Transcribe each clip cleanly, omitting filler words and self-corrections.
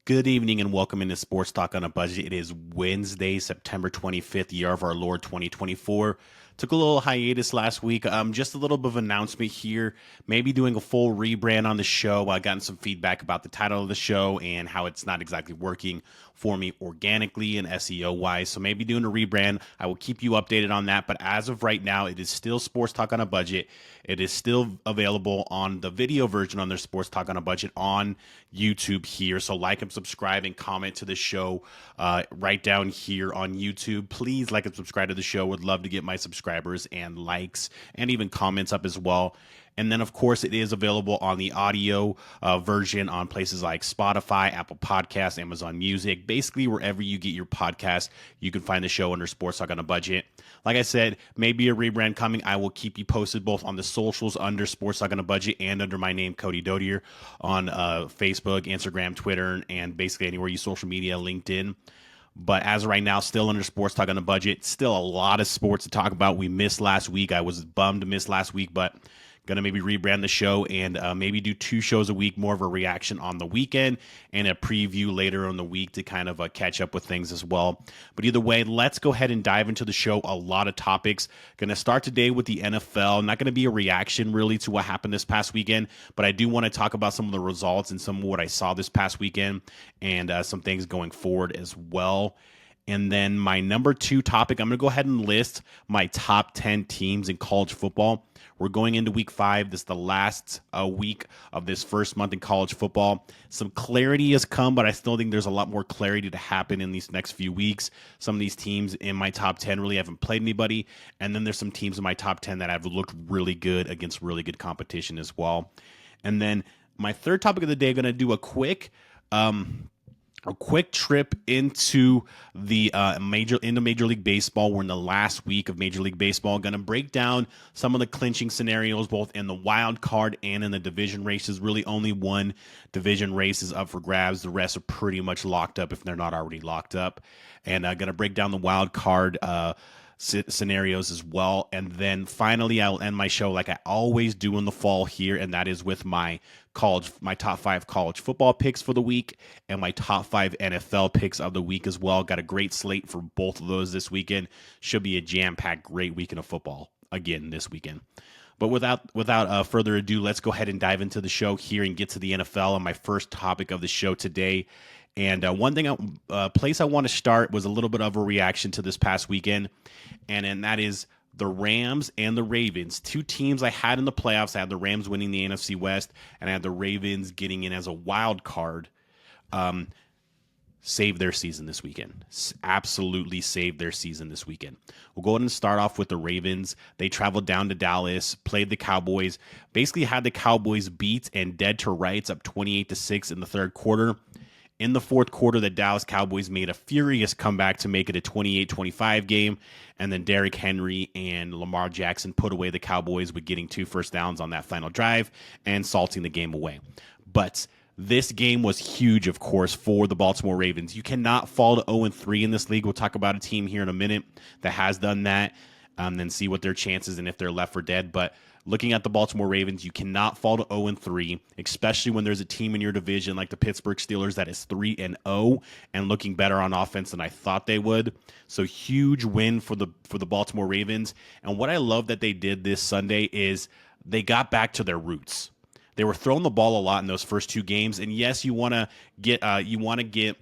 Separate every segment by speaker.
Speaker 1: Good evening and welcome into Sports Talk on a Budget. It is Wednesday, September 25th, year of our Lord 2024. Took a little hiatus last week. Just a little bit of announcement here. Maybe doing a full rebrand on the show. I gotten some feedback about the title of the show and how it's not exactly working for me organically and SEO wise. So maybe doing a rebrand. I will keep you updated on that. But as of right now, it is still Sports Talk on a Budget. It is still available on the video version on their Sports Talk on a Budget on YouTube here. So like and subscribe and comment to the show right down here on YouTube. Please like and subscribe to the show. Would love to get my subscribers and likes and even comments up as well. And then, of course, it is available on the audio version on places like Spotify, Apple Podcasts, Amazon Music. Basically, wherever you get your podcast, you can find the show under Sports Talk on a Budget. Like I said, maybe a rebrand coming. I will keep you posted both on the socials under Sports Talk on a Budget and under my name, Cody Dodier, on Facebook, Instagram, Twitter, and basically anywhere you social media, LinkedIn. But as of right now, still under Sports Talk on a Budget. Still a lot of sports to talk about. We missed last week. I was bummed to miss last week, but going to maybe rebrand the show and maybe do 2 shows a week, more of a reaction on the weekend and a preview later in the week to kind of catch up with things as well. But either way, let's go ahead and dive into the show. A lot of topics. Going to start today with the NFL. Not going to be a reaction really to what happened this past weekend, but I do want to talk about some of the results and some of what I saw this past weekend and some things going forward as well. And then my number 2 topic, I'm going to go ahead and list my top 10 teams in college football. We're going into week 5. This is the last week of this first month in college football. Some clarity has come, but I still think there's a lot more clarity to happen in these next few weeks. Some of these teams in my top 10 really haven't played anybody. And then there's some teams in my top 10 that have looked really good against really good competition as well. And then my third topic of the day, going to do a quick trip into the Major League Baseball. We're in the last week of Major League Baseball. Going to break down some of the clinching scenarios, both in the wild card and in the division races. Really, only one division race is up for grabs. The rest are pretty much locked up if they're not already locked up. And I'm going to break down the wild card scenarios as well. And then finally, I'll end my show like I always do in the fall here, and that is with my top 5 college football picks for the week and my top 5 NFL picks of the week as well. Got a great slate for both of those this weekend. Should be a jam-packed great weekend of football again this weekend. But without further ado, let's go ahead and dive into the show here and get to the NFL on my first topic of the show today. And one place I want to start was a little bit of a reaction to this past weekend, and that is the Rams and the Ravens, 2 teams I had in the playoffs. I had the Rams winning the NFC West, and I had the Ravens getting in as a wild card. Save their season this weekend. Absolutely save their season this weekend. We'll go ahead and start off with the Ravens. They traveled down to Dallas, played the Cowboys, basically had the Cowboys beat and dead to rights, up 28-6 in the third quarter. In the fourth quarter, the Dallas Cowboys made a furious comeback to make it a 28-25 game, and then Derrick Henry and Lamar Jackson put away the Cowboys with getting 2 first downs on that final drive and salting the game away. But this game was huge, of course, for the Baltimore Ravens. You cannot fall to 0-3 in this league. We'll talk about a team here in a minute that has done that, then see what their chances and if they're left for dead. But looking at the Baltimore Ravens, you cannot fall to 0-3, especially when there's a team in your division like the Pittsburgh Steelers that is 3-0 and looking better on offense than I thought they would. So huge win for the Baltimore Ravens. And what I love that they did this Sunday is they got back to their roots. They were throwing the ball a lot in those first 2 games, and yes, you want to get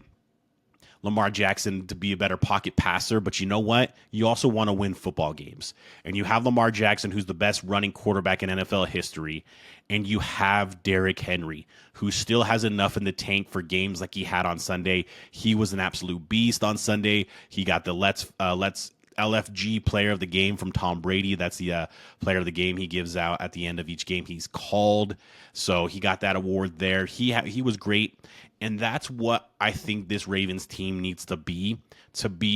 Speaker 1: Lamar Jackson to be a better pocket passer, but you know what? You also want to win football games. And you have Lamar Jackson, who's the best running quarterback in NFL history, and you have Derrick Henry, who still has enough in the tank for games like he had on Sunday. He was an absolute beast on Sunday. He got the Let's LFG player of the game from Tom Brady. That's the player of the game he gives out at the end of each game he's called. So he got that award there. He was great. And that's what I think this Ravens team needs to be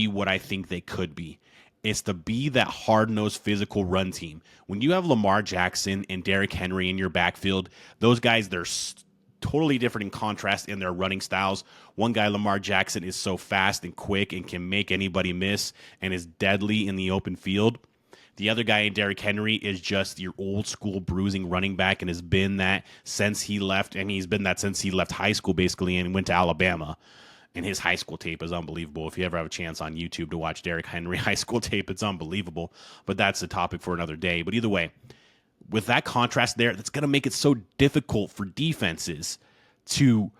Speaker 1: what I think they could be. It's to be that hard-nosed physical run team. When you have Lamar Jackson and Derrick Henry in your backfield, those guys, they're totally different in contrast in their running styles. One guy, Lamar Jackson, is so fast and quick and can make anybody miss and is deadly in the open field. The other guy, Derrick Henry, is just your old school bruising running back and has been that since he left. And he's been that since he left high school, basically, and went to Alabama. And his high school tape is unbelievable. If you ever have a chance on YouTube to watch Derrick Henry high school tape, it's unbelievable. But that's a topic for another day. But either way, with that contrast there, that's going to make it so difficult for defenses to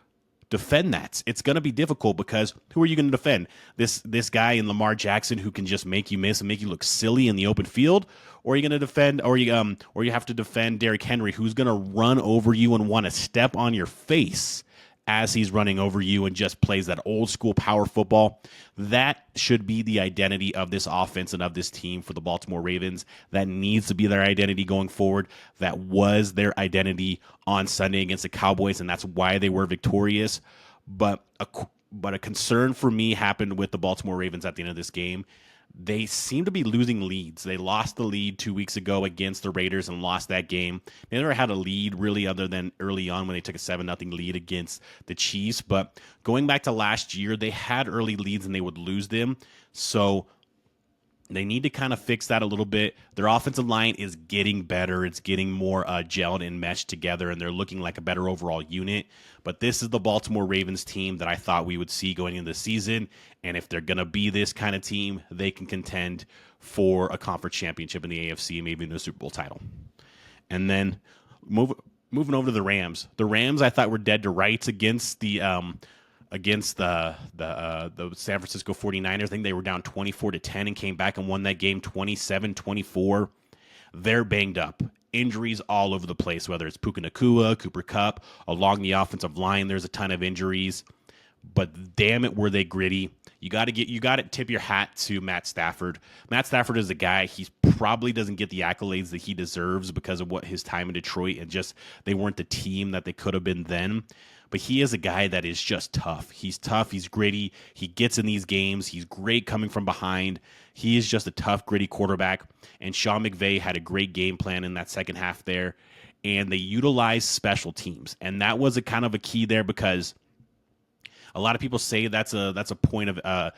Speaker 1: defend that. It's going to be difficult because who are you going to defend? This guy in Lamar Jackson who can just make you miss and make you look silly in the open field, or are you going to defend, or you have to defend Derrick Henry, who's going to run over you and want to step on your face as he's running over you and just plays that old school power football. That should be the identity of this offense and of this team for the Baltimore Ravens. That needs to be their identity going forward. That was their identity on Sunday against the Cowboys, and that's why they were victorious. But a concern for me happened with the Baltimore Ravens at the end of this game. They seem to be losing leads. They lost the lead 2 weeks ago against the Raiders and lost that game. They never had a lead really other than early on when they took a 7-0 lead against the Chiefs. But going back to last year, they had early leads and they would lose them. So they need to kind of fix that a little bit. Their offensive line is getting better. It's getting more gelled and meshed together, and they're looking like a better overall unit. But this is the Baltimore Ravens team that I thought we would see going into the season. And if they're going to be this kind of team, they can contend for a conference championship in the AFC and maybe in the Super Bowl title. And then moving over to the Rams. The Rams I thought were dead to rights against the San Francisco 49ers. I think they were down 24-10 and came back and won that game 27-24. They're banged up. Injuries all over the place, whether it's Puka Nacua, Cooper Kupp, along the offensive line, there's a ton of injuries. But damn it, were they gritty. You got to tip your hat to Matt Stafford. Matt Stafford is a guy, he probably doesn't get the accolades that he deserves because of what his time in Detroit and just they weren't the team that they could have been then. But he is a guy that is just tough. He's tough. He's gritty. He gets in these games. He's great coming from behind. He is just a tough, gritty quarterback. And Sean McVay had a great game plan in that second half there. And they utilized special teams. And that was a kind of a key there because a lot of people say that's a point of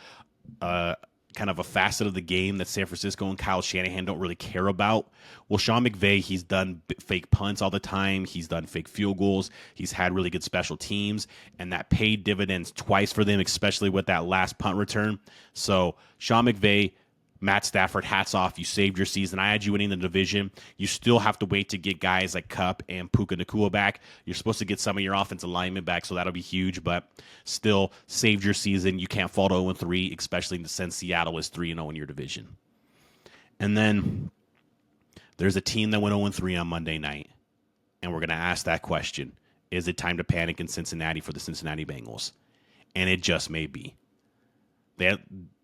Speaker 1: kind of a facet of the game that San Francisco and Kyle Shanahan don't really care about. Well, Sean McVay, he's done fake punts all the time. He's done fake field goals. He's had really good special teams, and that paid dividends twice for them, especially with that last punt return. So Sean McVay, Matt Stafford, hats off. You saved your season. I had you winning the division. You still have to wait to get guys like Kupp and Puka Nacua back. You're supposed to get some of your offensive linemen back, so that'll be huge, but still saved your season. You can't fall to 0-3, especially since Seattle is 3-0 in your division. And then there's a team that went 0-3 on Monday night, and we're going to ask that question. Is it time to panic in Cincinnati for the Cincinnati Bengals? And it just may be.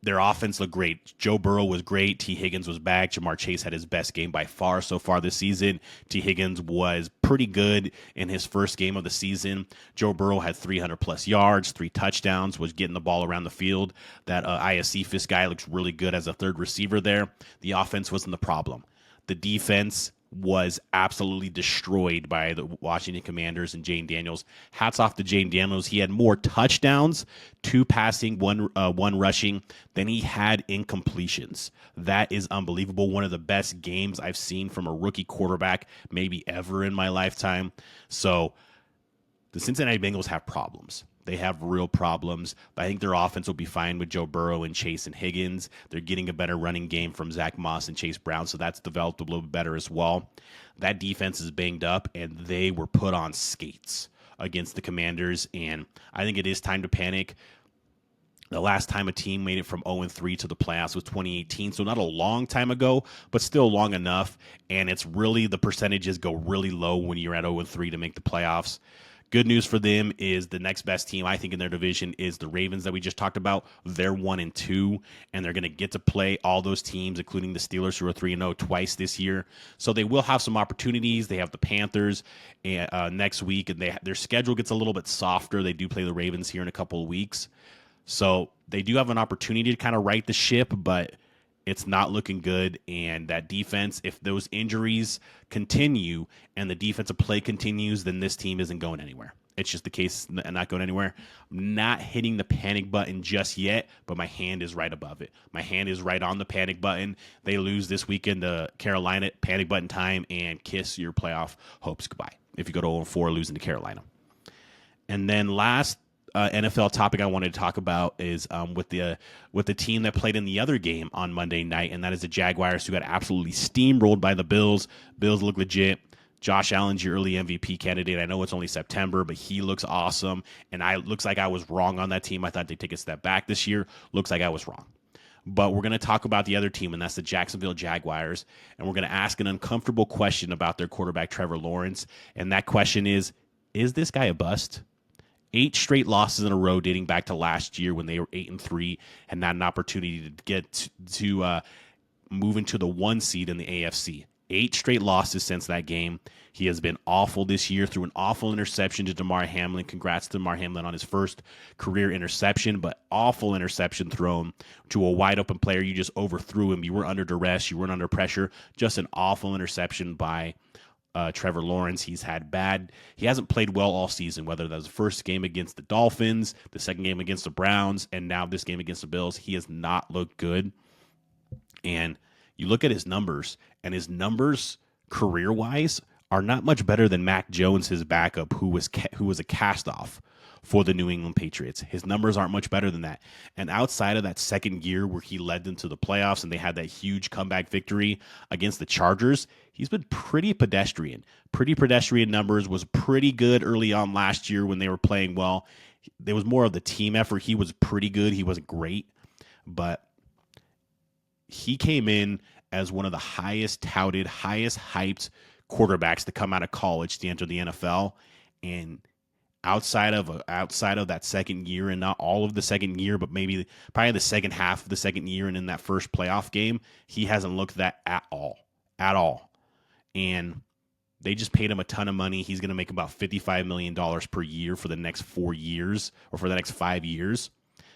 Speaker 1: Their offense looked great. Joe Burrow was great. T. Higgins was back. Jamar Chase had his best game by far so far this season. T. Higgins was pretty good in his first game of the season. Joe Burrow had 300-plus yards, 3 touchdowns, was getting the ball around the field. That Cephas guy looks really good as a third receiver there. The offense wasn't the problem. The defense was absolutely destroyed by the Washington Commanders and Jane Daniels. Hats off to Jane Daniels. He had more touchdowns, 2 passing, one rushing, than he had incompletions. That is unbelievable. One of the best games I've seen from a rookie quarterback maybe ever in my lifetime. So the Cincinnati Bengals have problems. They have real problems. But I think their offense will be fine with Joe Burrow and Chase and Higgins. They're getting a better running game from Zach Moss and Chase Brown, so that's developed a little bit better as well. That defense is banged up, and they were put on skates against the Commanders, and I think it is time to panic. The last time a team made it from 0-3 to the playoffs was 2018, so not a long time ago, but still long enough, and it's really the percentages go really low when you're at 0-3 to make the playoffs. Good news for them is the next best team, I think, in their division is the Ravens that we just talked about. They're 1-2, and they're going to get to play all those teams, including the Steelers, who are 3-0 twice this year. So they will have some opportunities. They have the Panthers next week, and their schedule gets a little bit softer. They do play the Ravens here in a couple of weeks. So they do have an opportunity to kind of right the ship, but it's not looking good. And that defense, if those injuries continue and the defensive play continues, then this team isn't going anywhere. It's just the case and not going anywhere. I'm not hitting the panic button just yet, but my hand is right above it. My hand is right on the panic button. They lose this weekend to Carolina, panic button time, and kiss your playoff hopes goodbye if you go to 0-4 losing to Carolina. And then last NFL topic I wanted to talk about is with the team that played in the other game on Monday night, and that is the Jaguars, who got absolutely steamrolled by the Bills. Bills look legit. Josh Allen's your early MVP candidate. I know it's only September, but he looks awesome. And looks like I was wrong on that team. I thought they'd take a step back this year. Looks like I was wrong. But we're going to talk about the other team, and that's the Jacksonville Jaguars. And we're going to ask an uncomfortable question about their quarterback, Trevor Lawrence. And that question is this guy a bust? 8 straight losses in a row dating back to last year when they were 8-3 and had an opportunity to get to move into the 1 seed in the AFC. 8 straight losses since that game. He has been awful this year, through an awful interception to Damar Hamlin. Congrats to Damar Hamlin on his first career interception, but awful interception thrown to a wide open player. You just overthrew him. You were under duress. You weren't under pressure. Just an awful interception by Trevor Lawrence. He hasn't played well all season, whether that was the first game against the Dolphins, the second game against the Browns, and now this game against the Bills. He has not looked good. And you look at his numbers, and his numbers career-wise are not much better than Mac Jones, his backup, who was a cast-off for the New England Patriots. His numbers aren't much better than that. And outside of that second year where he led them to the playoffs and they had that huge comeback victory against the Chargers, he's been pretty pedestrian. Pretty pedestrian numbers. Was pretty good early on last year when they were playing well. There was more of the team effort. He was pretty good. He wasn't great, but he came in as one of the highest touted, highest hyped quarterbacks to come out of college to enter the NFL. And outside of that second year, and not all of the second year, but probably the second half of the second year and in that first playoff game, he hasn't looked that at all. And they just paid him a ton of money. He's going to make about $55 million per year for the next 4 years, or for the next 5 years.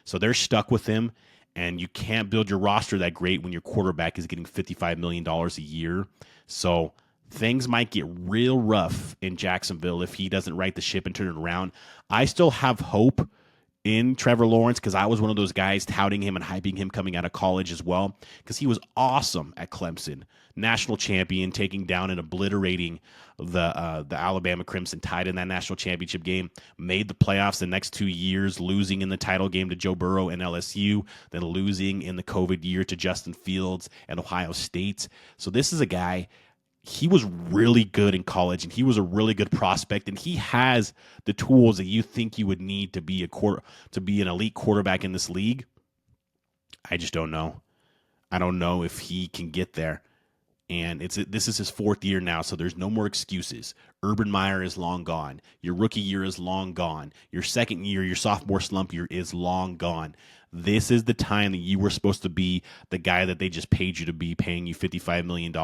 Speaker 1: So they're stuck with him. And you can't build your roster that great when your quarterback is getting $55 million a year. So things might get real rough in Jacksonville if he doesn't right the ship and turn it around. I still have hope in Trevor Lawrence, because I was one of those guys touting him and hyping him coming out of college as well, because he was awesome at Clemson. National champion, taking down and obliterating the Alabama Crimson Tide in that national championship game. Made the playoffs the next 2 years, losing in the title game to Joe Burrow and LSU, then losing in the COVID year to Justin Fields and Ohio State. So this is a guy, he was really good in college, and he was a really good prospect, and he has the tools that you think you would need to be an elite quarterback in this league. I just don't know. I don't know if he can get there. And this is his 4th year now, so there's no more excuses. Urban Meyer is long gone. Your rookie year is long gone. Your second year, your sophomore slump year is long gone. This is the time that you were supposed to be the guy that they just paid you to be, paying you $55 million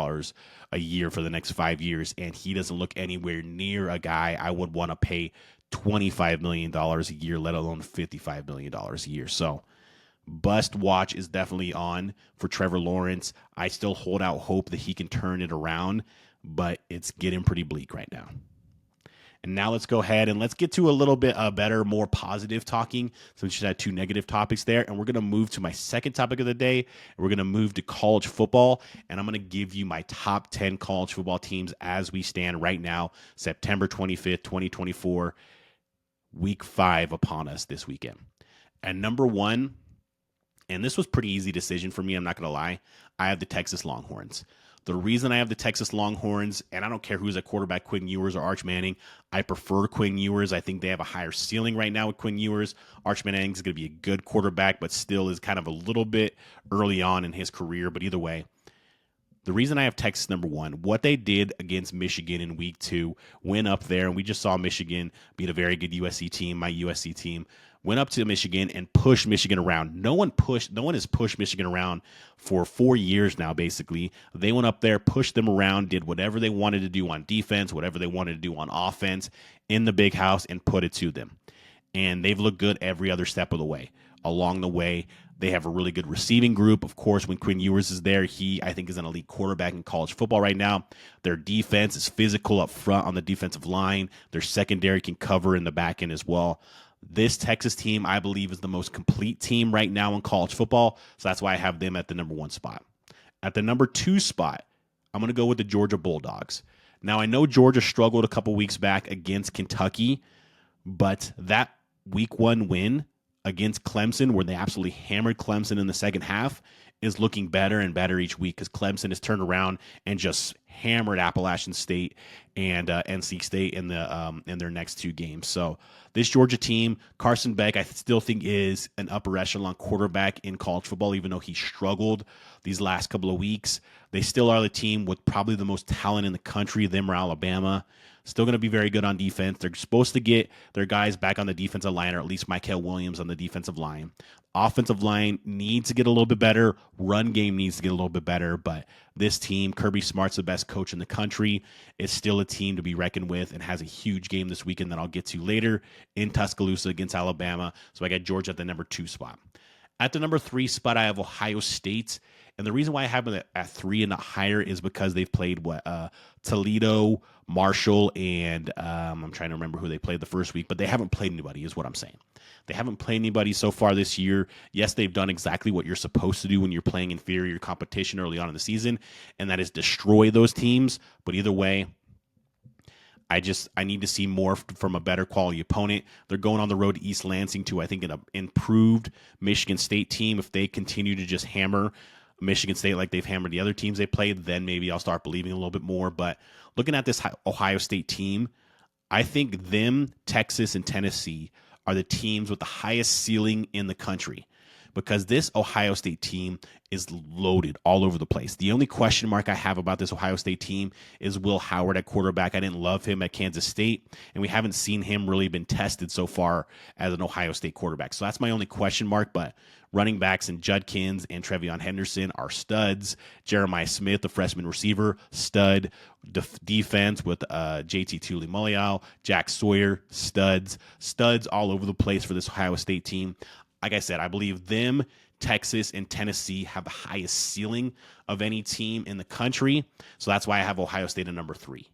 Speaker 1: a year for the next 5 years, and he doesn't look anywhere near a guy I would want to pay $25 million a year, let alone $55 million a year. So bust watch is definitely on for Trevor Lawrence. I still hold out hope that he can turn it around, but it's getting pretty bleak right now. And now let's go ahead and let's get to a little bit better, more positive talking. So we just had 2 negative topics there. And we're going to move to my second topic of the day. And we're going to move to college football. And I'm going to give you my top 10 college football teams as we stand right now, September 25th, 2024, week 5 upon us this weekend. And number 1, and this was pretty easy decision for me, I'm not going to lie, I have the Texas Longhorns. The reason I have the Texas Longhorns, and I don't care who's at quarterback, Quinn Ewers or Arch Manning, I prefer Quinn Ewers. I think they have a higher ceiling right now with Quinn Ewers. Arch Manning is going to be a good quarterback, but still is kind of a little bit early on in his career. But either way, the reason I have Texas number 1, what they did against Michigan in week 2, went up there, and we just saw Michigan beat a very good USC team, my USC team, went up to Michigan and pushed Michigan around. No one has pushed Michigan around for 4 years now, basically. They went up there, pushed them around, did whatever they wanted to do on defense, whatever they wanted to do on offense in the big house, and put it to them. And they've looked good every other step of the way. along the way. They have a really good receiving group. Of course, when Quinn Ewers is there, he, I think, is an elite quarterback in college football right now. Their defense is physical up front on the defensive line. Their secondary can cover in the back end as well. This Texas team, I believe, is the most complete team right now in college football. So that's why I have them at the number 1 spot. At the number 2 spot, I'm going to go with the Georgia Bulldogs. Now, I know Georgia struggled a couple weeks back against Kentucky, but that week 1 win against Clemson, where they absolutely hammered Clemson in the second half, is looking better and better each week because Clemson has turned around and just hammered Appalachian State and NC State in their next 2 games. So this Georgia team, Carson Beck, I still think is an upper echelon quarterback in college football, even though he struggled these last couple of weeks. They still are the team with probably the most talent in the country, them or Alabama. Still going to be very good on defense. They're supposed to get their guys back on the defensive line, or at least Michael Williams on the defensive line. Offensive line needs to get a little bit better. Run game needs to get a little bit better. But this team, Kirby Smart's the best coach in the country, is still a team to be reckoned with and has a huge game this weekend that I'll get to later in Tuscaloosa against Alabama. So I got Georgia at the number 2 spot. At the number 3 spot, I have Ohio State. And the reason why I have them at 3 and not higher is because they've played Toledo, Marshall, and I'm trying to remember who they played the first week, but they haven't played anybody is what I'm saying. They haven't played anybody so far this year. Yes, they've done exactly what you're supposed to do when you're playing inferior competition early on in the season, and that is destroy those teams. But either way, I need to see more from a better quality opponent. They're going on the road to East Lansing to, I think, an improved Michigan State team. If they continue to just hammer Michigan State like they've hammered the other teams they played, then maybe I'll start believing a little bit more. But looking at this Ohio State team, I think them, Texas, and Tennessee are the teams with the highest ceiling in the country, because this Ohio State team is loaded all over the place. The only question mark I have about this Ohio State team is Will Howard at quarterback. I didn't love him at Kansas State, and we haven't seen him really been tested so far as an Ohio State quarterback. So that's my only question mark, but running backs and Judkins and Trevion Henderson are studs. Jeremiah Smith, the freshman receiver, stud. Defense with JT Tuimoloau, Jack Sawyer, studs all over the place for this Ohio State team. Like I said, I believe them, Texas, and Tennessee have the highest ceiling of any team in the country. So that's why I have Ohio State at number 3.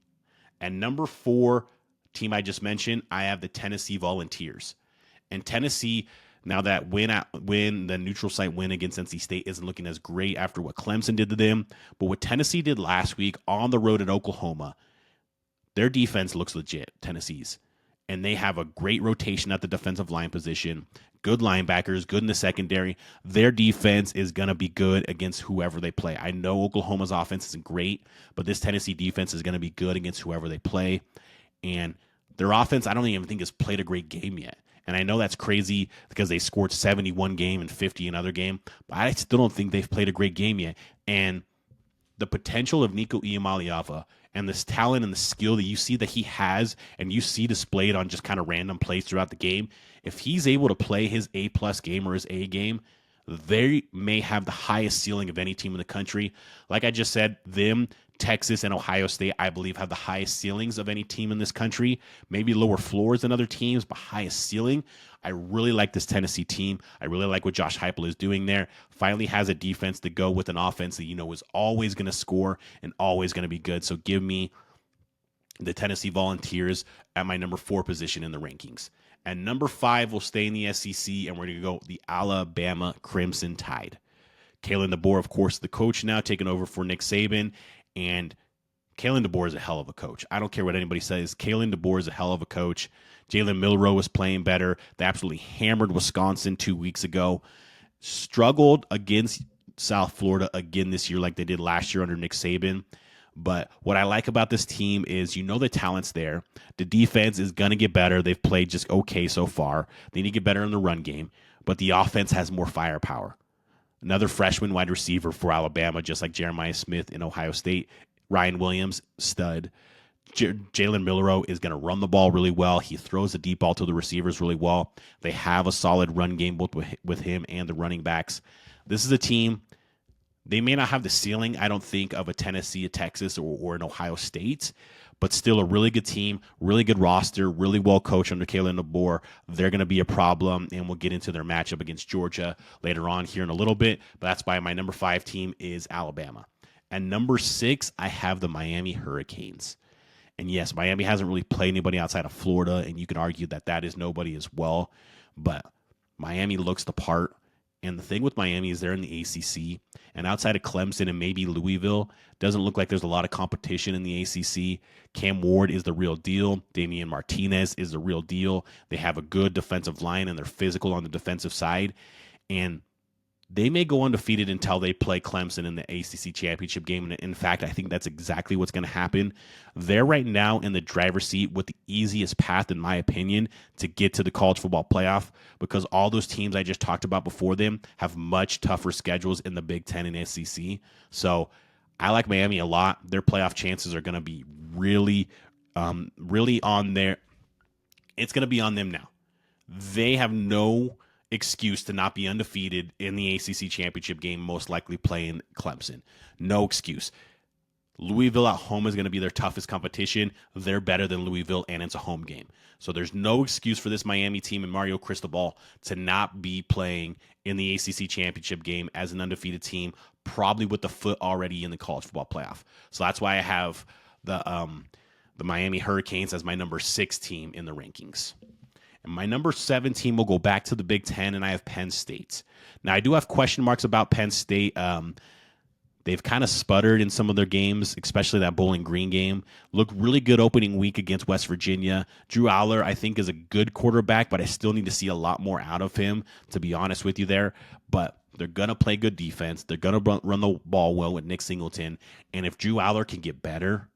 Speaker 1: And number 4, team I just mentioned, I have the Tennessee Volunteers. And Tennessee, now that the neutral site win against NC State isn't looking as great after what Clemson did to them, but what Tennessee did last week on the road at Oklahoma, their defense looks legit, Tennessee's. And they have a great rotation at the defensive line position, good linebackers, good in the secondary. Their defense is going to be good against whoever they play. I know Oklahoma's offense isn't great, but this Tennessee defense is going to be good against whoever they play. And their offense, I don't even think has played a great game yet. And I know that's crazy because they scored 71 game and 50 another game, but I still don't think they've played a great game yet. And the potential of Nico Iamaleava and this talent and the skill that you see that he has and you see displayed on just kind of random plays throughout the game, if he's able to play his A-plus game or his A game, they may have the highest ceiling of any team in the country. Like I just said, them, Texas, and Ohio State, I believe, have the highest ceilings of any team in this country. Maybe lower floors than other teams, but highest ceiling. I really like this Tennessee team. I really like what Josh Heupel is doing there. Finally has a defense to go with an offense that is always going to score and always going to be good. So give me the Tennessee Volunteers at my number 4 position in the rankings. And number 5 will stay in the SEC, and we're going to go the Alabama Crimson Tide. Kalen DeBoer, of course, the coach now, taking over for Nick Saban. And Kalen DeBoer is a hell of a coach. I don't care what anybody says. Kalen DeBoer is a hell of a coach. Jalen Milroe was playing better. They absolutely hammered Wisconsin 2 weeks ago. Struggled against South Florida again this year like they did last year under Nick Saban. But what I like about this team is the talent's there. The defense is going to get better. They've played just okay so far. They need to get better in the run game. But the offense has more firepower. Another freshman wide receiver for Alabama, just like Jeremiah Smith in Ohio State. Ryan Williams, stud. Jalen Milroe is going to run the ball really well. He throws the deep ball to the receivers really well. They have a solid run game both with him and the running backs. This is a team, they may not have the ceiling, I don't think, of a Tennessee, a Texas, or an Ohio State, but still a really good team, really good roster, really well coached under Kalen DeBoer. They're going to be a problem, and we'll get into their matchup against Georgia later on here in a little bit. But that's why my number 5 team is Alabama. And number 6, I have the Miami Hurricanes. And yes, Miami hasn't really played anybody outside of Florida, and you can argue that that is nobody as well. But Miami looks the part. And the thing with Miami is they're in the ACC, and outside of Clemson and maybe Louisville, doesn't look like there's a lot of competition in the ACC. Cam Ward is the real deal. Damian Martinez is the real deal. They have a good defensive line, and they're physical on the defensive side. And they may go undefeated until they play Clemson in the ACC championship game. And in fact, I think that's exactly what's going to happen. They're right now in the driver's seat with the easiest path, in my opinion, to get to the college football playoff, because all those teams I just talked about before them have much tougher schedules in the Big Ten and SEC. So I like Miami a lot. Their playoff chances are going to be really on there. It's going to be on them now. They have no excuse to not be undefeated in the ACC championship game, most likely playing Clemson. No excuse. Louisville at home is going to be their toughest competition. They're better than Louisville, and it's a home game. So there's no excuse for this Miami team and Mario Cristobal to not be playing in the ACC championship game as an undefeated team, probably with the foot already in the college football playoff. So that's why I have the Miami Hurricanes as my number 6 team in the rankings. My number 7 team will go back to the Big Ten, and I have Penn State. Now, I do have question marks about Penn State. They've kind of sputtered in some of their games, especially that Bowling Green game. Looked really good opening week against West Virginia. Drew Aller, I think, is a good quarterback, but I still need to see a lot more out of him, to be honest with you there. But they're going to play good defense. They're going to run the ball well with Nick Singleton. And if Drew Aller can get better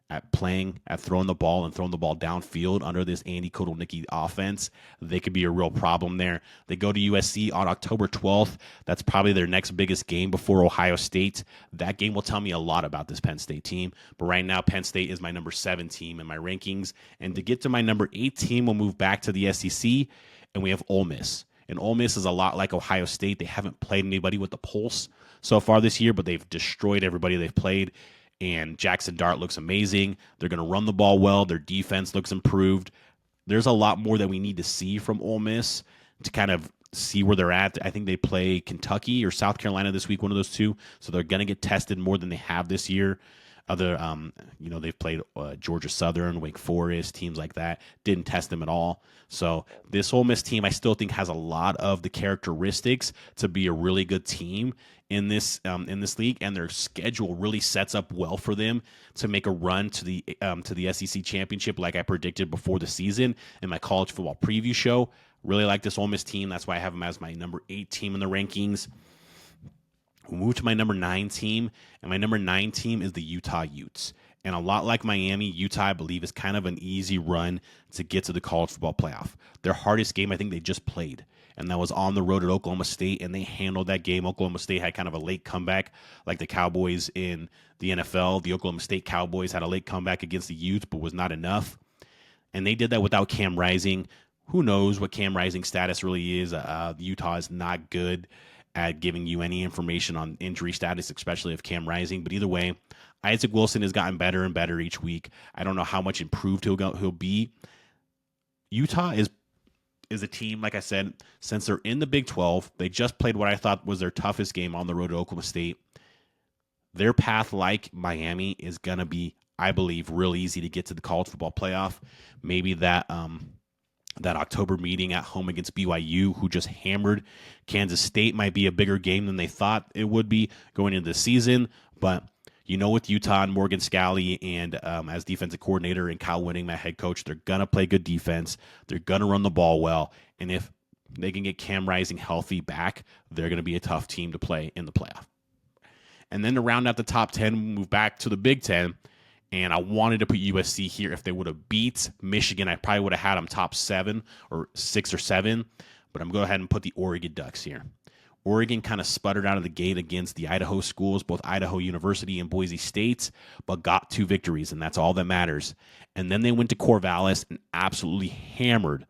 Speaker 1: at throwing the ball and throwing the ball downfield under this Andy Kotelnicki offense, they could be a real problem there. They go to USC on October 12th. That's probably their next biggest game before Ohio State. That game will tell me a lot about this Penn State team. But right now, Penn State is my number 7 team in my rankings. And to get to my number 8 team, we'll move back to the SEC, and we have Ole Miss. And Ole Miss is a lot like Ohio State. They haven't played anybody with the pulse so far this year, but they've destroyed everybody they've played. And Jackson Dart looks amazing. They're going to run the ball well. Their defense looks improved. There's a lot more that we need to see from Ole Miss to kind of see where they're at. I think they play Kentucky or South Carolina this week, one of those two. So they're going to get tested more than they have this year. They've played Georgia Southern, Wake Forest, teams like that. Didn't test them at all. So this Ole Miss team, I still think, has a lot of the characteristics to be a really good team in this league, and their schedule really sets up well for them to make a run to the SEC championship, like I predicted before the season in my college football preview show. Really like this Ole Miss team. That's why I have them as my number 8 team in the rankings. We'll move to my number 9 team, and my number 9 team is the Utah Utes. And a lot like Miami, Utah, I believe, is kind of an easy run to get to the college football playoff. Their hardest game, I think, they just played, and that was on the road at Oklahoma State, and they handled that game. Oklahoma State had kind of a late comeback, like the Cowboys in the NFL. The Oklahoma State Cowboys had a late comeback against the Utes, but was not enough. And they did that without Cam Rising. Who knows what Cam Rising's status really is? Utah is not good at giving you any information on injury status, especially of Cam Rising. But either way, Isaac Wilson has gotten better and better each week. I don't know how much improved he'll be. Utah is a team, like I said, since they're in the Big 12, they just played what I thought was their toughest game on the road to Oklahoma State. Their path, like Miami, is going to be, I believe, real easy to get to the college football playoff. Maybe that October meeting at home against BYU, who just hammered Kansas State, might be a bigger game than they thought it would be going into the season. But with Utah and Morgan Scalley and as defensive coordinator and Kyle Winning, my head coach, they're going to play good defense. They're going to run the ball well. And if they can get Cam Rising healthy back, they're going to be a tough team to play in the playoff. And then to round out the top 10, we move back to the Big Ten. And I wanted to put USC here. If they would have beat Michigan, I probably would have had them top 7 or 6 or 7. But I'm going to go ahead and put the Oregon Ducks here. Oregon kind of sputtered out of the gate against the Idaho schools, both Idaho University and Boise State, but got 2 victories, and that's all that matters. And then they went to Corvallis and absolutely hammered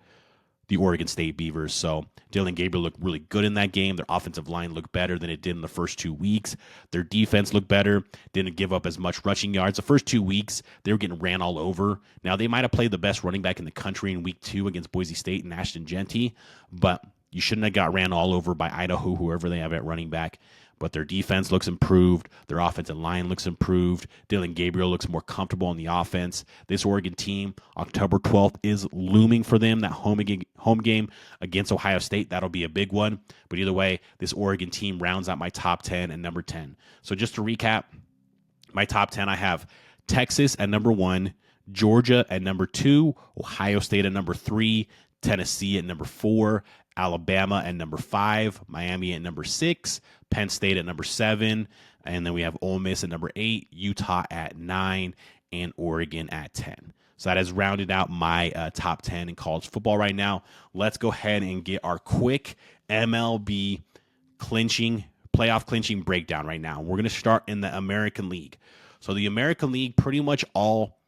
Speaker 1: the Oregon State Beavers. So Dylan Gabriel looked really good in that game. Their offensive line looked better than it did in the first 2 weeks. Their defense looked better, didn't give up as much rushing yards. The first 2 weeks, they were getting ran all over. Now, they might have played the best running back in the country in week 2 against Boise State and Ashton Genty, but you shouldn't have got ran all over by Idaho, whoever they have at running back. But their defense looks improved. Their offensive line looks improved. Dylan Gabriel looks more comfortable in the offense. This Oregon team, October 12th, is looming for them. That home game against Ohio State, that'll be a big one. But either way, this Oregon team rounds out my top 10 and number 10. So just to recap, my top 10, I have Texas at number 1, Georgia at number 2, Ohio State at number 3, Tennessee at number 4, Alabama at number 5, Miami at number 6, Penn State at number 7, and then we have Ole Miss at number 8, Utah at 9, and Oregon at 10. So that has rounded out my top 10 in college football right now. Let's go ahead and get our quick MLB playoff clinching breakdown right now. We're going to start in the American League. So the American League, pretty much all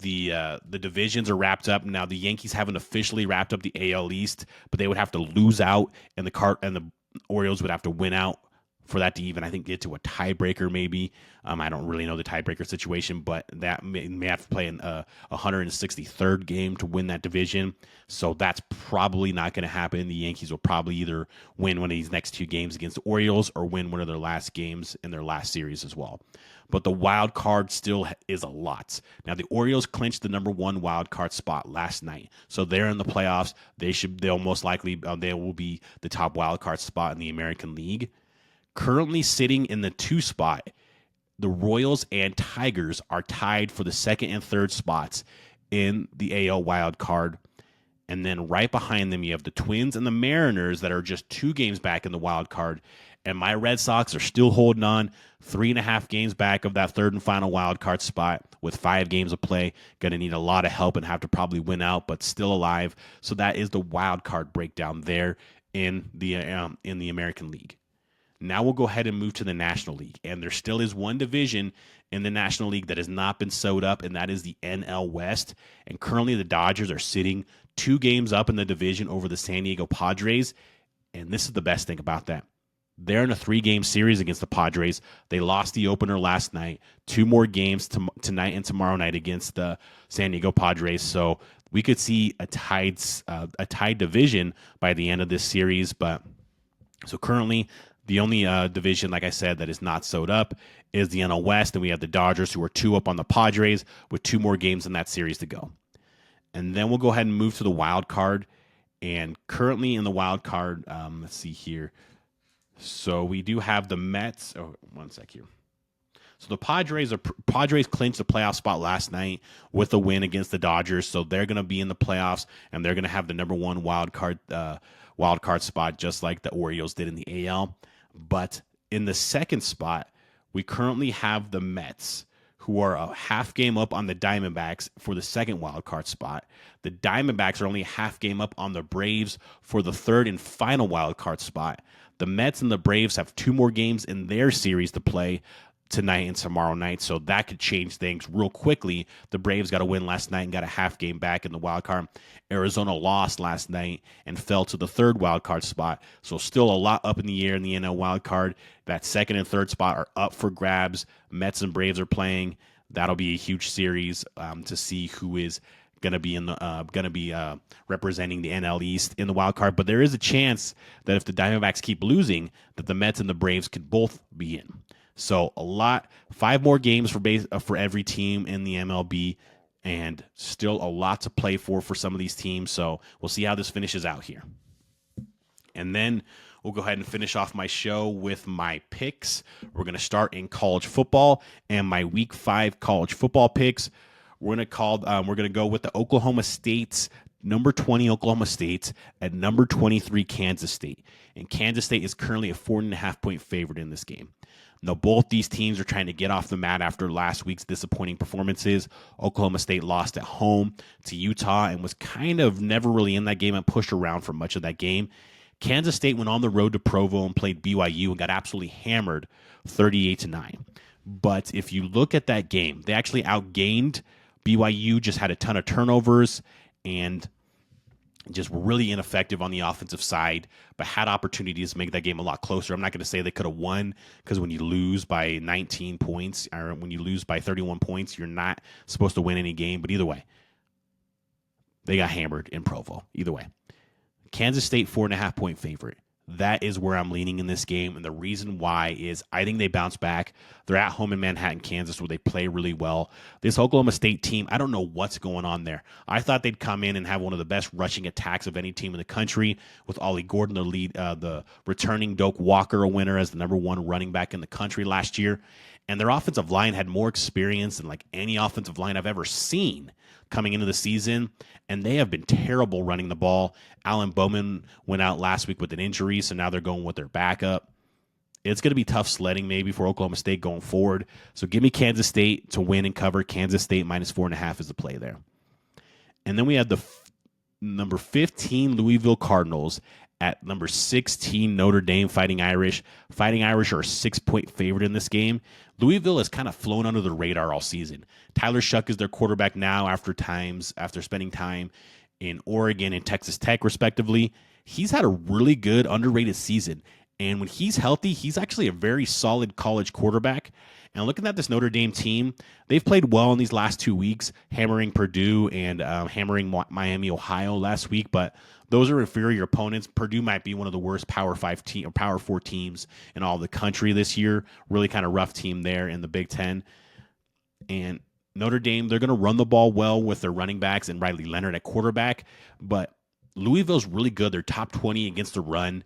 Speaker 1: the divisions are wrapped up. Now the Yankees haven't officially wrapped up the AL East, but they would have to lose out, and the Orioles would have to win out for that to even, I think, get to a tiebreaker maybe. I don't really know the tiebreaker situation, but that may have to play in a 163rd game to win that division. So that's probably not going to happen. The Yankees will probably either win one of these next 2 games against the Orioles or win one of their last games in their last series as well. But the wild card still is a lot. Now, the Orioles clinched the number 1 wild card spot last night. So they're in the playoffs. They'll most likely, they will be the top wild card spot in the American League. Currently sitting in the 2 spot, the Royals and Tigers are tied for the 2nd and 3rd spots in the AL wild card. And then right behind them, you have the Twins and the Mariners that are just 2 games back in the wild card. And my Red Sox are still holding on, 3.5 games back of that 3rd and final wild card spot with 5 games of play. Going to need a lot of help and have to probably win out, but still alive. So that is the wild card breakdown there in the American League. Now we'll go ahead and move to the National League. And there still is one division in the National League that has not been sewed up, and that is the NL West. And currently the Dodgers are sitting 2 games up in the division over the San Diego Padres. And this is the best thing about that. They're in a 3-game series against the Padres. They lost the opener last night. 2 more games tonight and tomorrow night against the San Diego Padres. So we could see a tied division by the end of this series. But so currently, the only division, like I said, that is not sewed up is the NL West, and we have the Dodgers, who are 2 up on the Padres with 2 more games in that series to go. And then we'll go ahead and move to the wild card. And currently in the wild card, let's see here. So we do have the Mets. Oh, one sec here. So the Padres clinched the playoff spot last night with a win against the Dodgers. So they're going to be in the playoffs, and they're going to have the number 1 wild card spot, just like the Orioles did in the AL. But in the 2nd spot, we currently have the Mets, who are a half game up on the Diamondbacks for the 2nd wild card spot. The Diamondbacks are only a half game up on the Braves for the 3rd and final wild card spot. The Mets and the Braves have 2 more games in their series to play tonight and tomorrow night, so that could change things real quickly. The Braves got a win last night and got a half game back in the wild card. Arizona lost last night and fell to the 3rd wild card spot, so still a lot up in the air in the NL wild card. That 2nd and 3rd spot are up for grabs. Mets and Braves are playing. That'll be a huge series to see who is going to be representing the NL East in the wild card. But there is a chance that if the Diamondbacks keep losing, that the Mets and the Braves could both be in. So 5 more games for every team in the MLB, and still a lot to play for some of these teams. So we'll see how this finishes out here. And then we'll go ahead and finish off my show with my picks. We're going to start in college football and my Week 5 college football picks. We're going to go with the Oklahoma State's number 20 Oklahoma State at number 23 Kansas State. And Kansas State is currently a 4.5-point favorite in this game. Now, both these teams are trying to get off the mat after last week's disappointing performances. Oklahoma State lost at home to Utah and was kind of never really in that game and pushed around for much of that game. Kansas State went on the road to Provo and played BYU and got absolutely hammered 38-9. But if you look at that game, they actually outgained BYU, just had a ton of turnovers, and just really ineffective on the offensive side, but had opportunities to make that game a lot closer. I'm not going to say they could have won, because when you lose by 19 points or when you lose by 31 points, you're not supposed to win any game. But either way, they got hammered in Provo. Either way, Kansas State 4.5-point favorite. That is where I'm leaning in this game. And the reason why is I think they bounce back. They're at home in Manhattan, Kansas, where they play really well. This Oklahoma State team, I don't know what's going on there. I thought they'd come in and have one of the best rushing attacks of any team in the country, with Ollie Gordon, the returning Doak Walker, a winner as the #1 running back in the country last year. And their offensive line had more experience than like any offensive line I've ever seen coming into the season, and they have been terrible running the ball. Alan Bowman went out last week with an injury, so now they're going with their backup. It's going to be tough sledding maybe for Oklahoma State going forward. So give me Kansas State to win and cover. Kansas State -4.5 is the play there. And then we have the number 15 Louisville Cardinals at number 16 Notre Dame Fighting Irish. Fighting Irish are a 6-point favorite in this game. Louisville has kind of flown under the radar all season. Tyler Shuck is their quarterback now after spending time in Oregon and Texas Tech, respectively. He's had a really good, underrated season. And when he's healthy, he's actually a very solid college quarterback. And looking at this Notre Dame team, they've played well in these last 2 weeks, hammering Purdue and hammering Miami, Ohio last week. But those are inferior opponents. Purdue might be one of the worst Power 4 teams in all of the country this year. Really kind of rough team there in the Big Ten. And Notre Dame, they're going to run the ball well with their running backs and Riley Leonard at quarterback. But Louisville's really good. They're top 20 against the run.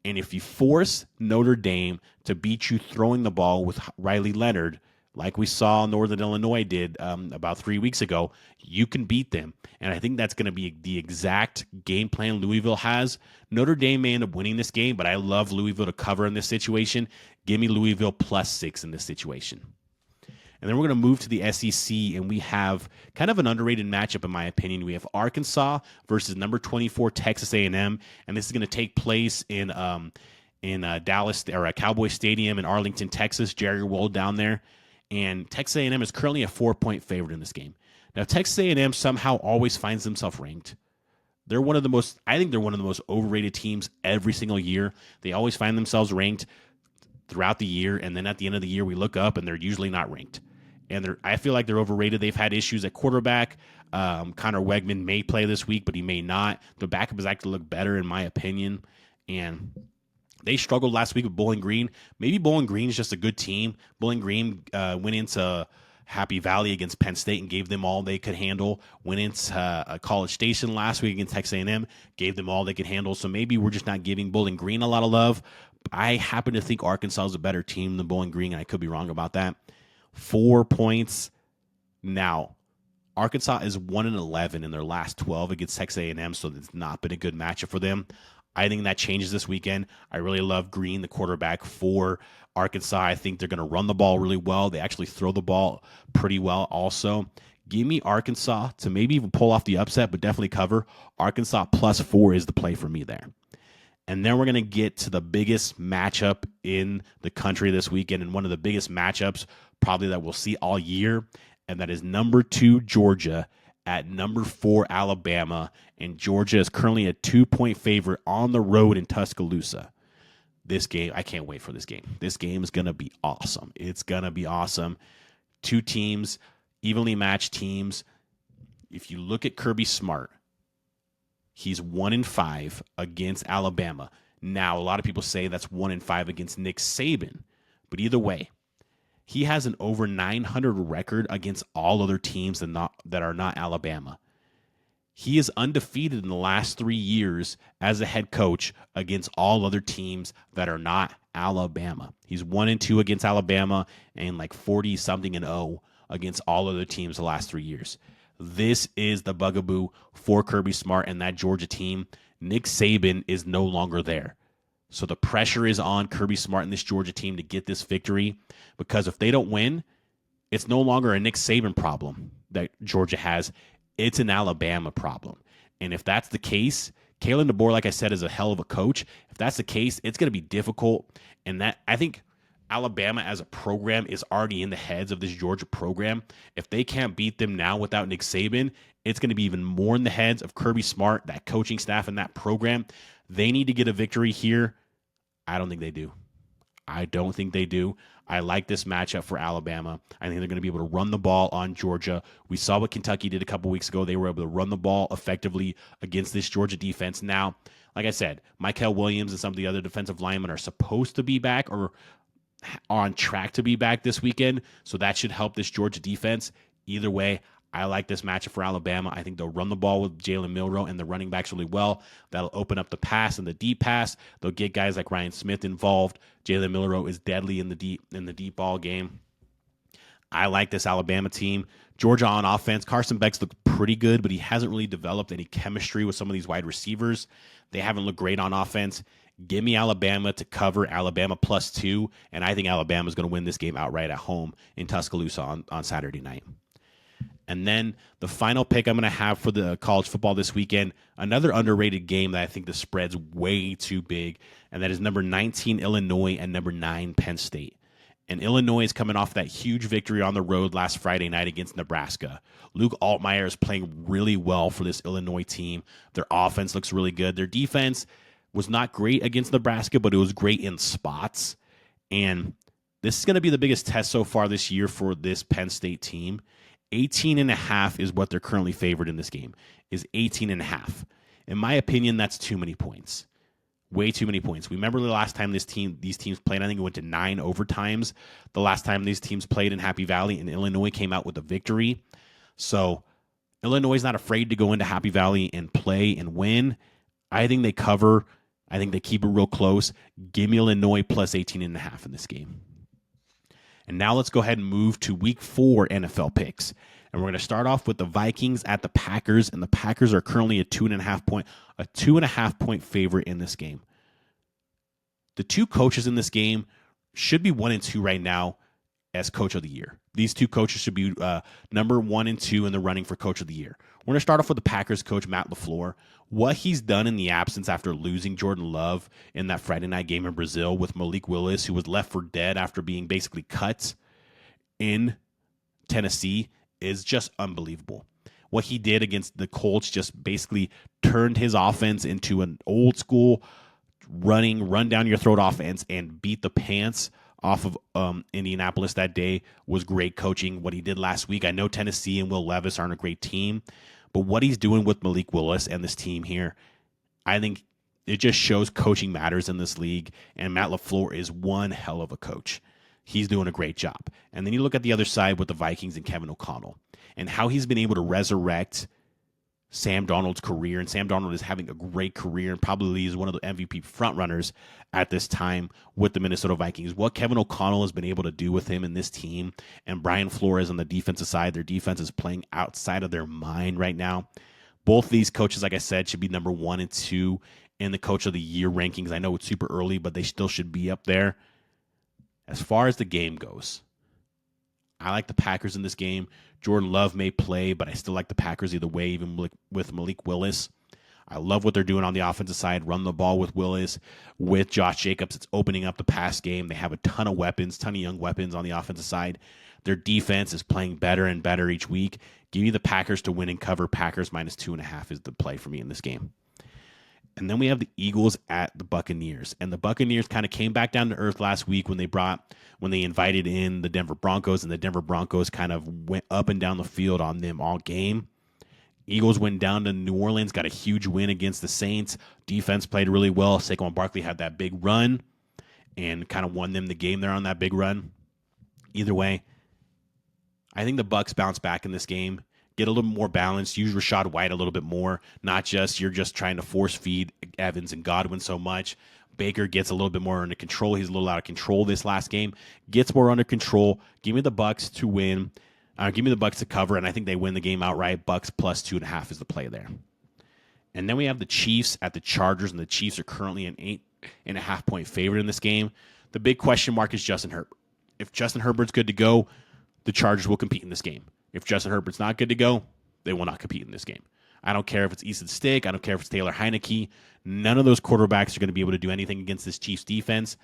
Speaker 1: And if you force Notre Dame to beat you throwing the ball with Riley Leonard, like we saw Northern Illinois did about 3 weeks ago, you can beat them. And I think that's going to be the exact game plan Louisville has. Notre Dame may end up winning this game, but I love Louisville to cover in this situation. Give me Louisville +6 in this situation. And then we're going to move to the SEC, and we have kind of an underrated matchup, in my opinion. We have Arkansas versus number 24 Texas A&M, and this is going to take place in Dallas or Cowboy Stadium in Arlington, Texas. Jerry World down there, and Texas A&M is currently a 4-point favorite in this game. Now, Texas A&M somehow always finds themselves ranked. They're one of the most overrated teams every single year. They always find themselves ranked throughout the year, and then at the end of the year, we look up and they're usually not ranked. And I feel like they're overrated. They've had issues at quarterback. Connor Wegman may play this week, but he may not. The backup has actually looked better, in my opinion. And they struggled last week with Bowling Green. Maybe Bowling Green is just a good team. Bowling Green went into Happy Valley against Penn State and gave them all they could handle. Went into College Station last week against Texas A&M, gave them all they could handle. So maybe we're just not giving Bowling Green a lot of love. I happen to think Arkansas is a better team than Bowling Green, and I could be wrong about that. 4 points. Now, Arkansas is 1-11 in their last 12 against Texas A&M, so it's not been a good matchup for them. I think that changes this weekend. I really love Green, the quarterback for Arkansas. I think they're going to run the ball really well. They actually throw the ball pretty well also. Give me Arkansas to maybe even pull off the upset, but definitely cover. Arkansas +4 is the play for me there. And then we're going to get to the biggest matchup in the country this weekend, and one of the biggest matchups probably that we'll see all year, and that is number 2 Georgia at number 4 Alabama. And Georgia is currently a 2-point favorite on the road in Tuscaloosa. This game, I can't wait for this game. This game is going to be awesome. It's going to be awesome. 2 teams, evenly matched teams. If you look at Kirby Smart, he's 1-5 against Alabama. Now, a lot of people say that's 1-5 against Nick Saban. But either way, he has an over 900 record against all other teams that are not Alabama. He is undefeated in the last 3 years as a head coach against all other teams that are not Alabama. He's 1-2 against Alabama and like 40-something-0 against all other teams the last 3 years. This is the bugaboo for Kirby Smart and that Georgia team. Nick Saban is no longer there. So the pressure is on Kirby Smart and this Georgia team to get this victory, because if they don't win, it's no longer a Nick Saban problem that Georgia has. It's an Alabama problem. And if that's the case, Kalen DeBoer, like I said, is a hell of a coach. If that's the case, it's going to be difficult. And that, I think Alabama as a program is already in the heads of this Georgia program. If they can't beat them now without Nick Saban, it's going to be even more in the heads of Kirby Smart, that coaching staff, and that program. They need to get a victory here. I don't think they do. I don't think they do. I like this matchup for Alabama. I think they're going to be able to run the ball on Georgia. We saw what Kentucky did a couple weeks ago. They were able to run the ball effectively against this Georgia defense. Now, like I said, Michael Williams and some of the other defensive linemen are supposed to be back or on track to be back this weekend, so that should help this Georgia defense. Either way, I like this matchup for Alabama. I think they'll run the ball with Jalen Milroe and the running backs really well. That'll open up the pass and the deep pass. They'll get guys like Ryan Smith involved. Jalen Milroe is deadly in the deep ball game. I like this Alabama team. Georgia on offense, Carson Beck's looked pretty good, but he hasn't really developed any chemistry with some of these wide receivers. They haven't looked great on offense. Give me Alabama to cover, Alabama +2, and I think Alabama's going to win this game outright at home in Tuscaloosa on Saturday night. And then the final pick I'm going to have for the college football this weekend, another underrated game that I think the spread's way too big, and that is number 19 Illinois and number 9 Penn State. And Illinois is coming off that huge victory on the road last Friday night against Nebraska. Luke Altmaier is playing really well for this Illinois team. Their offense looks really good. Their defense was not great against Nebraska, but it was great in spots. And this is going to be the biggest test so far this year for this Penn State team. 18.5 is what they're currently favored in this game, is 18.5. In my opinion, that's too many points. Way too many points. We remember the last time these teams played, I think it went to 9 overtimes. The last time these teams played in Happy Valley, and Illinois came out with a victory. So Illinois is not afraid to go into Happy Valley and play and win. I think they cover. I think they keep it real close. Give me Illinois plus 18.5 in this game. And now let's go ahead and move to week 4 NFL picks. And we're going to start off with the Vikings at the Packers, and the Packers are currently a 2.5 point favorite in this game. The two coaches in this game should be 1 and 2 right now as coach of the year. These two coaches should be number 1 and 2 in the running for coach of the year. We're going to start off with the Packers coach, Matt LaFleur. What he's done in the absence after losing Jordan Love in that Friday night game in Brazil with Malik Willis, who was left for dead after being basically cut in Tennessee, is just unbelievable. What he did against the Colts just basically turned his offense into an old school run down your throat offense and beat the pants off of Indianapolis that day. Was great coaching. What he did last week, I know Tennessee and Will Levis aren't a great team, but what he's doing with Malik Willis and this team here, I think it just shows coaching matters in this league, and Matt LaFleur is one hell of a coach. He's doing a great job. And then you look at the other side with the Vikings and Kevin O'Connell and how he's been able to resurrect Sam Darnold's career. And Sam Darnold is having a great career and probably is one of the MVP frontrunners at this time with the Minnesota Vikings. What Kevin O'Connell has been able to do with him and this team, and Brian Flores on the defensive side, their defense is playing outside of their mind right now. Both these coaches, like I said, should be number 1 and 2 in the coach of the year rankings. I know it's super early, but they still should be up there. As far as the game goes, I like the Packers in this game. Jordan Love may play, but I still like the Packers either way, even with Malik Willis. I love what they're doing on the offensive side. Run the ball with Willis, with Josh Jacobs. It's opening up the pass game. They have a ton of weapons, ton of young weapons on the offensive side. Their defense is playing better and better each week. Give me the Packers to win and cover. Packers minus 2.5 is the play for me in this game. And then we have the Eagles at the Buccaneers. And the Buccaneers kind of came back down to earth last week when they invited in the Denver Broncos, and the Denver Broncos kind of went up and down the field on them all game. Eagles went down to New Orleans, got a huge win against the Saints. Defense played really well. Saquon Barkley had that big run and kind of won them the game there on that big run. Either way, I think the Bucs bounce back in this game. Get a little more balanced, use Rashad White a little bit more, not just you're just trying to force feed Evans and Godwin so much. Baker gets a little bit more under control. He's a little out of control this last game. Gets more under control. Give me the Bucs to win. Give me the Bucs to cover, and I think they win the game outright. Bucs plus 2.5 is the play there. And then we have the Chiefs at the Chargers, and the Chiefs are currently an 8.5 point favorite in this game. The big question mark is Justin Herbert. If Justin Herbert's good to go, the Chargers will compete in this game. If Justin Herbert's not good to go, they will not compete in this game. I don't care if it's Easton Stick. I don't care if it's Taylor Heineke. None of those quarterbacks are going to be able to do anything against this Chiefs defense.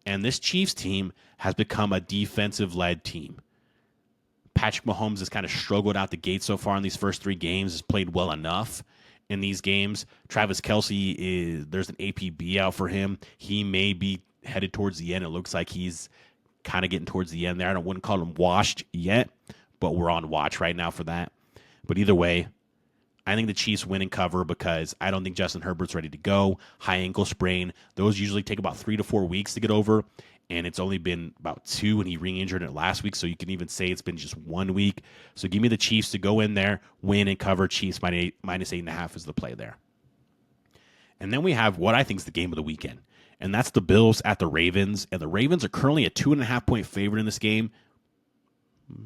Speaker 1: And this Chiefs team has become a defensive-led team. Patrick Mahomes has kind of struggled out the gate so far in these first 3 games, has played well enough in these games. Travis Kelce, there's an APB out for him. He may be headed towards the end. It looks like he's kind of getting towards the end there. I wouldn't call him washed yet, but we're on watch right now for that. But either way, I think the Chiefs win and cover because I don't think Justin Herbert's ready to go. High ankle sprain. Those usually take about 3 to 4 weeks to get over, and it's only been about 2, and he re-injured it last week, so you can even say it's been just 1 week. So give me the Chiefs to go in there, win and cover. Chiefs minus 8.5 is the play there. And then we have what I think is the game of the weekend, and that's the Bills at the Ravens. And the Ravens are currently a 2.5-point favorite in this game.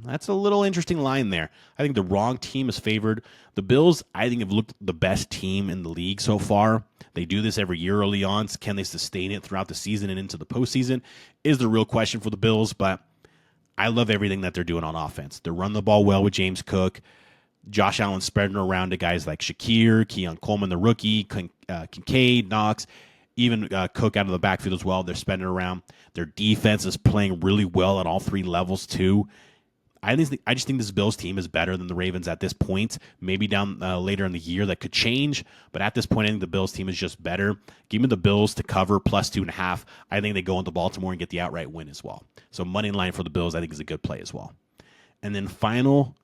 Speaker 1: That's a little interesting line there. I think the wrong team is favored. The Bills, I think, have looked the best team in the league so far. They do this every year early on. Can they sustain it throughout the season and into the postseason is the real question for the Bills, but I love everything that they're doing on offense. They're running the ball well with James Cook. Josh Allen spreading around to guys like Shakir, Keon Coleman, the rookie, Kincaid, Knox, even Cook out of the backfield as well. They're spreading around. Their defense is playing really well at all 3 levels too. I just think this Bills team is better than the Ravens at this point. Maybe down later in the year that could change, but at this point, I think the Bills team is just better. Give me the Bills to cover plus 2.5. I think they go into Baltimore and get the outright win as well. So money line for the Bills, I think, is a good play as well. And then final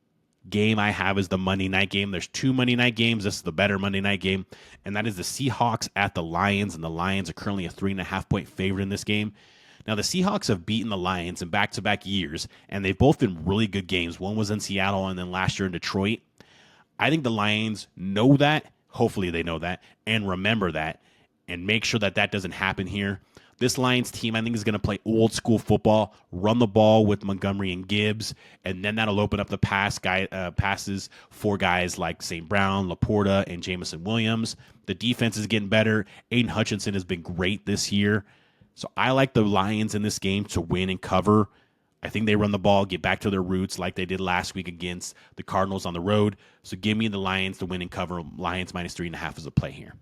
Speaker 1: game I have is the Monday night game. There's 2 Monday night games. This is the better Monday night game, and that is the Seahawks at the Lions, and the Lions are currently a 3.5-point favorite in this game. Now, the Seahawks have beaten the Lions in back-to-back years, and they've both been really good games. One was in Seattle and then last year in Detroit. I think the Lions know that. Hopefully they know that and remember that and make sure that that doesn't happen here. This Lions team, I think, is going to play old-school football, run the ball with Montgomery and Gibbs, and then that'll open up the passes for guys like St. Brown, Laporta, and Jamison Williams. The defense is getting better. Aiden Hutchinson has been great this year. So I like the Lions in this game to win and cover. I think they run the ball, get back to their roots like they did last week against the Cardinals on the road. So give me the Lions to win and cover. Lions minus 3.5 is a play here.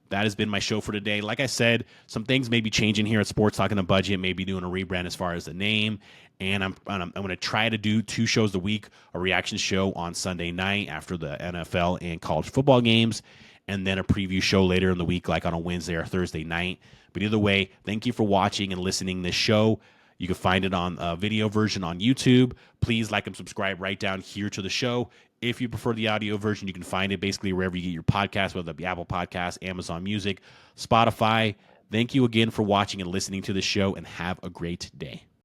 Speaker 1: That has been my show for today. Like I said, some things may be changing here at Sports Talk on a Budget. Maybe doing a rebrand as far as the name. And I'm going to try to do 2 shows a week, a reaction show on Sunday night after the NFL and college football games, and then a preview show later in the week, like on a Wednesday or Thursday night. But either way, thank you for watching and listening to this show. You can find it on a video version on YouTube. Please like and subscribe right down here to the show. If you prefer the audio version, you can find it basically wherever you get your podcast, whether it be Apple Podcasts, Amazon Music, Spotify. Thank you again for watching and listening to the show, and have a great day.